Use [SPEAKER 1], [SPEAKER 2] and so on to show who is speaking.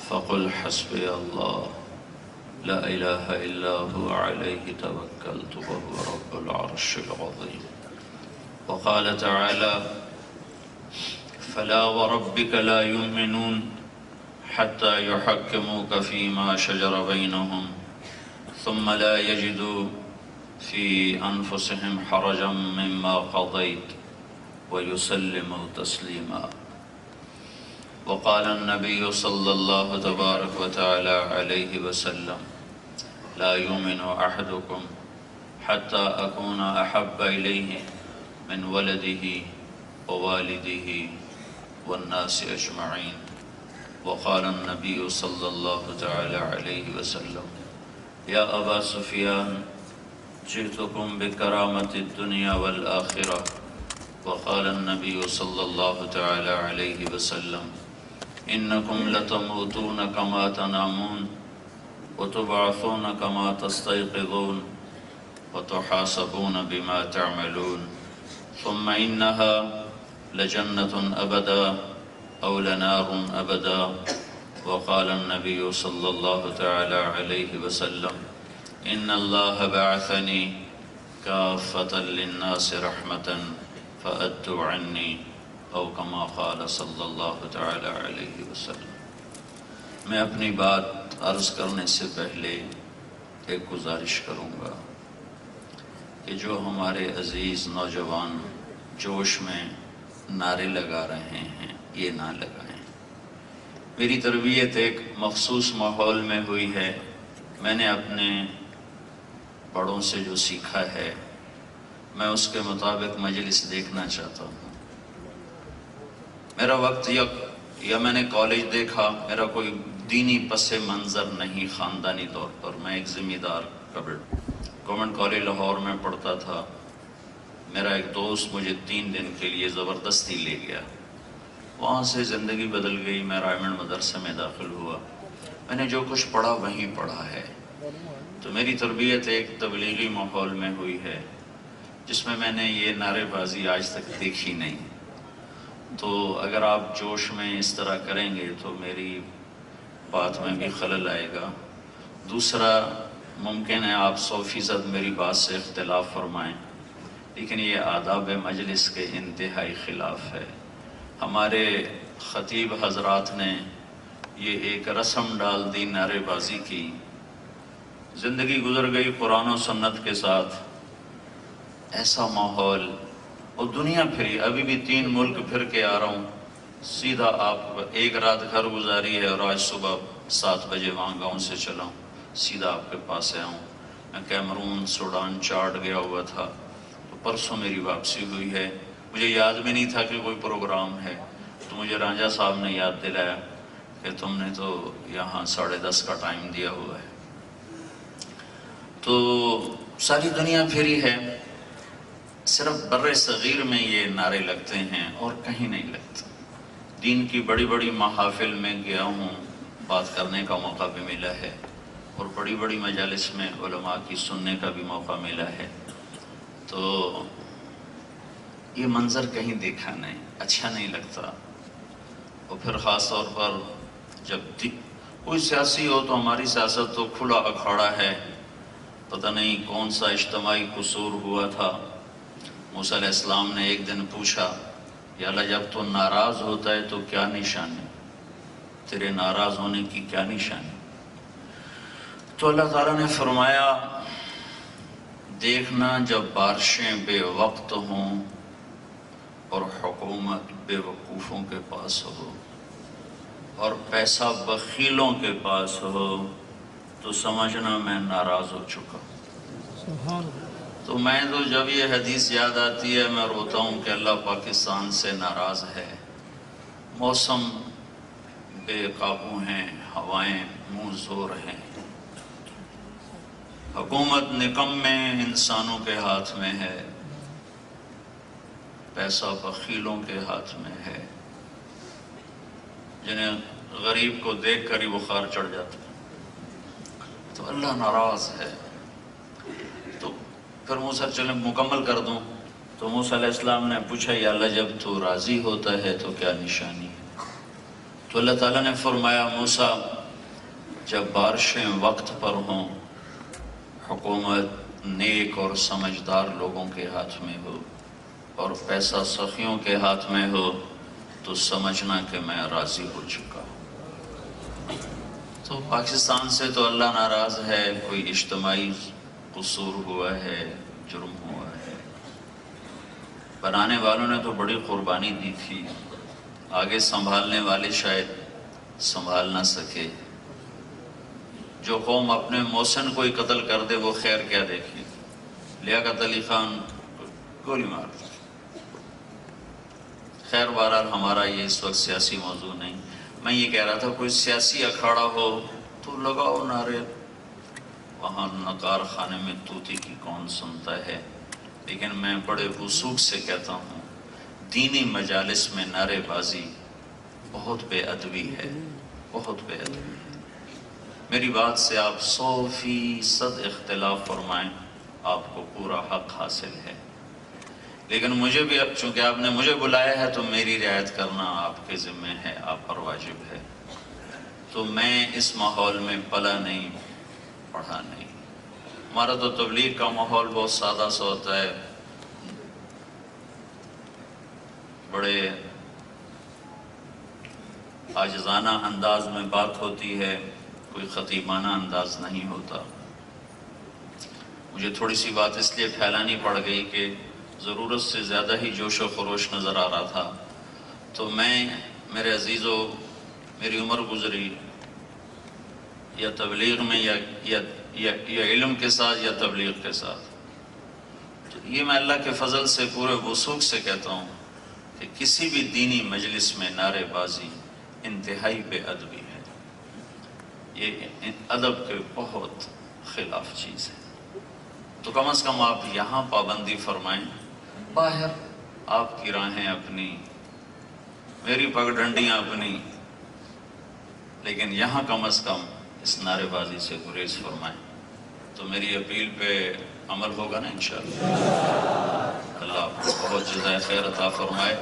[SPEAKER 1] فقل حسبي الله لا إله إلا هو عليه توكلت وهو رب العرش العظيم. وقال تعالى فلا وربك لا يؤمنون حتى يحكموك فيما شجر بينهم ثم لا يجدوا في أنفسهم حرجا مما قضيت ويسلموا تسليما. وقال النبي صلى الله تبارك وتعالى عليه وسلم لا يؤمن أحدكم حتى أكون أحب إليه من ولده ووالده والناس أجمعين. وقال النبي صلى الله تعالى عليه وسلم يا أبا سفيان جئتكم بكرامة الدنيا والآخرة. وقال النبي صلى الله تعالى عليه وسلم إنكم لتموتون كما تنامون وتبعثون كما تستيقظون وتحاسبون بما تعملون ثم إنها لجنة أبدا أو لنار أبدا. وقال النبي صلى الله تعالى عليه وسلم إن الله بعثني كافة للناس رحمة فأدوا عني او کما قال صلی اللہ تعالی علیہ وسلم۔ میں اپنی بات عرض کرنے سے پہلے ایک گزارش کروں گا کہ جو ہمارے عزیز نوجوان جوش میں نعرے لگا رہے ہیں یہ نہ لگائیں۔ میری تربیت ایک مخصوص ماحول میں ہوئی ہے، میں نے اپنے بڑوں سے جو سیکھا ہے میں اس کے مطابق مجلس دیکھنا چاہتا ہوں۔ میرا وقت یا میں نے کالج دیکھا، میرا کوئی دینی پس منظر نہیں خاندانی طور پر۔ میں ایک ذمہ دار گورنمنٹ کالج لاہور میں پڑھتا تھا۔ میرا ایک دوست مجھے 3 دن کے لیے زبردستی لے گیا، وہاں سے زندگی بدل گئی۔ میں رائمنڈ مدرسے میں داخل ہوا، میں نے جو کچھ پڑھا وہیں پڑھا ہے۔ تو میری تربیت ایک تبلیغی ماحول میں ہوئی ہے جس میں نے یہ نعرے بازی آج تک دیکھی نہیں۔ تو اگر آپ جوش میں اس طرح کریں گے تو میری بات میں بھی خلل آئے گا۔ دوسرا، ممکن ہے آپ 100% میری بات سے اختلاف فرمائیں، لیکن یہ آداب مجلس کے انتہائی خلاف ہے۔ ہمارے خطیب حضرات نے یہ ایک رسم ڈال دی، نعرے بازی کی، زندگی گزر گئی قرآن و سنت کے ساتھ۔ ایسا ماحول، اور دنیا پھری، ابھی بھی 3 ملک پھر کے آ رہا ہوں۔ سیدھا آپ ایک رات گھر گزاری ہے اور آج صبح 7 بجے وہاں گاؤں سے چلا ہوں، سیدھا آپ کے پاس آیا ہوں۔ میں کیمرون، سوڈان، چاڈ گیا ہوا تھا، تو پرسوں میری واپسی ہوئی ہے۔ مجھے یاد بھی نہیں تھا کہ کوئی پروگرام ہے، تو مجھے رانجھا صاحب نے یاد دلایا کہ تم نے تو یہاں 10:30 کا ٹائم دیا ہوا ہے۔ تو ساری دنیا پھری ہے، صرف بر صغیر میں یہ نعرے لگتے ہیں اور کہیں نہیں لگتے۔ دین کی بڑی بڑی محافل میں گیا ہوں، بات کرنے کا موقع بھی ملا ہے، اور بڑی بڑی مجالس میں علماء کی سننے کا بھی موقع ملا ہے۔ تو یہ منظر کہیں دیکھا نہیں، اچھا نہیں لگتا۔ اور پھر خاص طور پر جب کوئی سیاسی ہو تو ہماری سیاست تو کھلا اکھاڑا ہے، پتہ نہیں کون سا اجتماعی قصور ہوا تھا۔ موسیٰ علیہ السلام نے ایک دن پوچھا، یا اللہ جب تو ناراض ہوتا ہے تو کیا نشانی، تیرے ناراض ہونے کی کیا نشانی؟ تو اللہ تعالیٰ نے فرمایا، دیکھنا جب بارشیں بے وقت ہوں اور حکومت بے وقوفوں کے پاس ہو اور پیسہ بخیلوں کے پاس ہو تو سمجھنا میں ناراض ہو چکا۔ تو میں تو جب یہ حدیث یاد آتی ہے میں روتا ہوں کہ اللہ پاکستان سے ناراض ہے۔ موسم بے قابو ہیں، ہوائیں منہ زور ہیں، حکومت نکمے انسانوں کے ہاتھ میں ہے، پیسہ بخیلوں کے ہاتھ میں ہے، جنہیں غریب کو دیکھ کر ہی بخار چڑھ جاتا ہے۔ تو اللہ ناراض ہے۔ تو پھر موسیٰ چلیں مکمل کر دوں، تو موسیٰ علیہ السلام نے پوچھا، یا اللہ جب تو راضی ہوتا ہے تو کیا نشانی ہے؟ تو اللہ تعالیٰ نے فرمایا، موسیٰ جب بارشیں وقت پر ہوں، حکومت نیک اور سمجھدار لوگوں کے ہاتھ میں ہو اور پیسہ سخیوں کے ہاتھ میں ہو تو سمجھنا کہ میں راضی ہو چکا ہوں۔ تو پاکستان سے تو اللہ ناراض ہے، کوئی اجتماعی قصور ہوا ہے، جرم ہوا ہے، بنانے والوں نے تو بڑی قربانی دی تھی، آگے سنبھالنے والے شاید سنبھال نہ سکے۔ جو قوم اپنے محسن کو ہی قتل کر دے وہ خیر کیا دیکھی۔ لیاقت علی خان گولی مار دی۔ خیر بہرحال ہمارا یہ اس وقت سیاسی موضوع نہیں۔ میں یہ کہہ رہا تھا کوئی سیاسی اکھاڑا ہو تو لگاؤ نعرے، وہاں نقار خانے میں طوطی کی کون سنتا ہے، لیکن میں بڑے وثوق سے کہتا ہوں دینی مجالس میں نعرے بازی بہت بے ادبی ہے، بہت بے ادبی ہے۔ میری بات سے آپ 100% اختلاف فرمائیں، آپ کو پورا حق حاصل ہے، لیکن مجھے بھی چونکہ آپ نے مجھے بلایا ہے تو میری رعایت کرنا آپ کے ذمہ ہے، آپ پر واجب ہے۔ تو میں اس ماحول میں پلا نہیں، پڑھا نہیں۔ ہمارا تو تبلیغ کا ماحول بہت سادہ سا ہوتا ہے، بڑے عاجزانہ انداز میں بات ہوتی ہے، کوئی خطیبانہ انداز نہیں ہوتا۔ مجھے تھوڑی سی بات اس لیے پھیلانی پڑ گئی کہ ضرورت سے زیادہ ہی جوش و خروش نظر آ رہا تھا، تو میرے عزیزو، میری عمر گزری یا تبلیغ میں یا علم کے ساتھ یا تبلیغ کے ساتھ، تو یہ میں اللہ کے فضل سے پورے وثوق سے کہتا ہوں کہ کسی بھی دینی مجلس میں نعرے بازی انتہائی بے ادبی ہے، یہ ادب کے بہت خلاف چیز ہے۔ تو کم از کم آپ یہاں پابندی فرمائیں، باہر آپ کی راہیں اپنی، میری پگڈنڈیاں اپنی، لیکن یہاں کم از کم اس نعرے بازی سے گریز فرمائیں۔ تو میری اپیل پہ عمل ہوگا نا انشاءاللہ۔ اللہ آپ کو بہت جزائے خیر عطا فرمائے۔